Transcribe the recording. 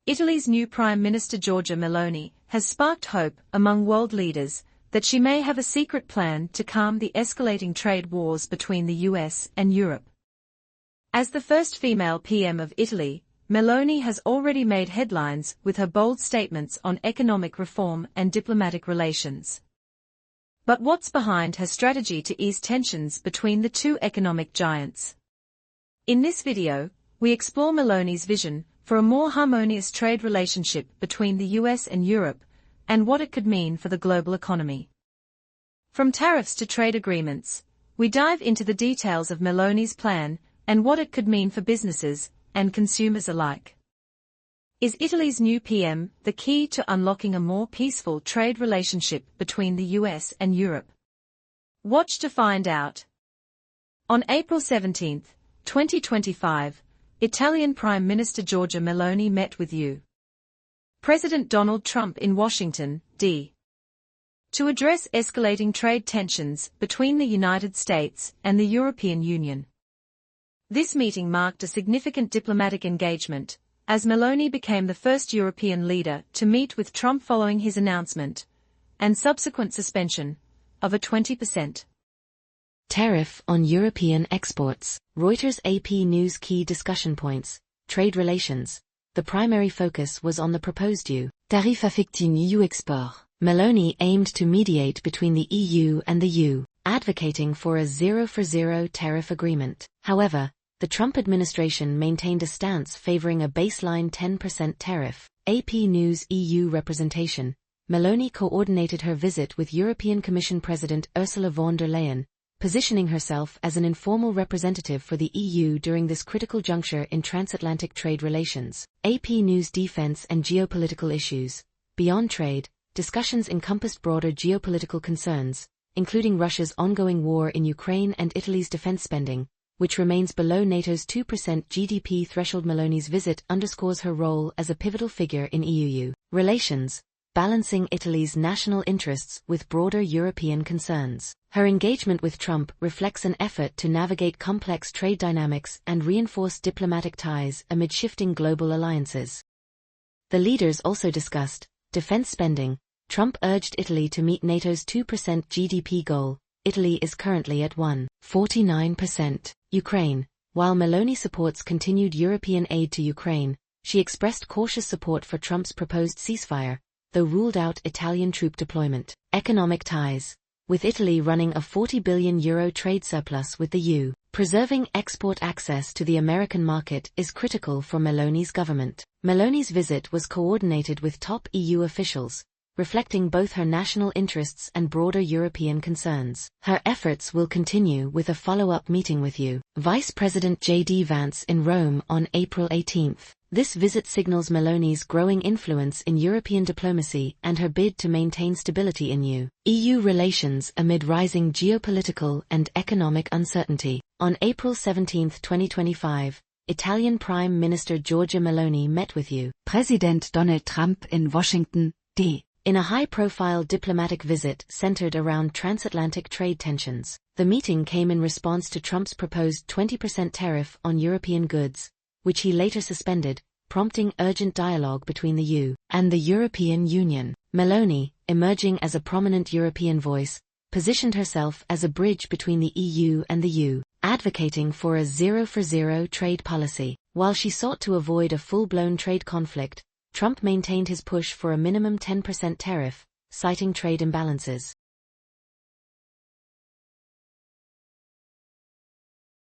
Italy's new Prime Minister Giorgia Meloni has sparked hope among world leaders that she may have a secret plan to calm the escalating trade wars between the US and Europe. As the first female PM of Italy, Meloni has already made headlines with her bold statements on economic reform and diplomatic relations. But what's behind her strategy to ease tensions between the two economic giants? In this video, we explore Meloni's vision for a more harmonious trade relationship between the US and Europe, and what it could mean for the global economy. From tariffs to trade agreements, we dive into the details of Meloni's plan and what it could mean for businesses and consumers alike. Is Italy's new PM the key to unlocking a more peaceful trade relationship between the US and Europe? Watch to find out. On April 17, 2025, Italian Prime Minister Giorgia Meloni met with U.S. President Donald Trump in Washington, D.C. to address escalating trade tensions between the United States and the European Union. This meeting marked a significant diplomatic engagement, as Meloni became the first European leader to meet with Trump following his announcement and subsequent suspension of a 20% tariff on European exports. Reuters AP News key discussion points, trade relations. The primary focus was on the proposed U.S. tariff affecting EU export. Meloni aimed to mediate between the EU and the U.S., advocating for a zero-for-zero tariff agreement. However, the Trump administration maintained a stance favoring a baseline 10% tariff. AP News EU representation. Meloni coordinated her visit with European Commission President Ursula von der Leyen, positioning herself as an informal representative for the EU during this critical juncture in transatlantic trade relations. AP News defense and geopolitical issues. Beyond trade, discussions encompassed broader geopolitical concerns, including Russia's ongoing war in Ukraine and Italy's defense spending, which remains below NATO's 2% GDP threshold. Meloni's visit underscores her role as a pivotal figure in EU relations, balancing Italy's national interests with broader European concerns. Her engagement with Trump reflects an effort to navigate complex trade dynamics and reinforce diplomatic ties amid shifting global alliances. The leaders also discussed defense spending. Trump urged Italy to meet NATO's 2% GDP goal. Italy is currently at 1.49%. Ukraine. While Meloni supports continued European aid to Ukraine, she expressed cautious support for Trump's proposed ceasefire, though ruled out Italian troop deployment. Economic ties. With Italy running a €40 billion trade surplus with the U.S., preserving export access to the American market is critical for Meloni's government. Meloni's visit was coordinated with top EU officials, reflecting both her national interests and broader European concerns. Her efforts will continue with a follow-up meeting with U.S. Vice President J.D. Vance in Rome on April 18. This visit signals Meloni's growing influence in European diplomacy and her bid to maintain stability in U.S. EU relations amid rising geopolitical and economic uncertainty. On April 17, 2025, Italian Prime Minister Giorgia Meloni met with U.S. President Donald Trump in Washington, D.C. in a high-profile diplomatic visit centered around transatlantic trade tensions. The meeting came in response to Trump's proposed 20% tariff on European goods, which he later suspended, prompting urgent dialogue between the U.S. and the European Union. Meloni, emerging as a prominent European voice, positioned herself as a bridge between the EU and the U.S., advocating for a zero-for-zero trade policy. While she sought to avoid a full-blown trade conflict, Trump maintained his push for a minimum 10% tariff, citing trade imbalances.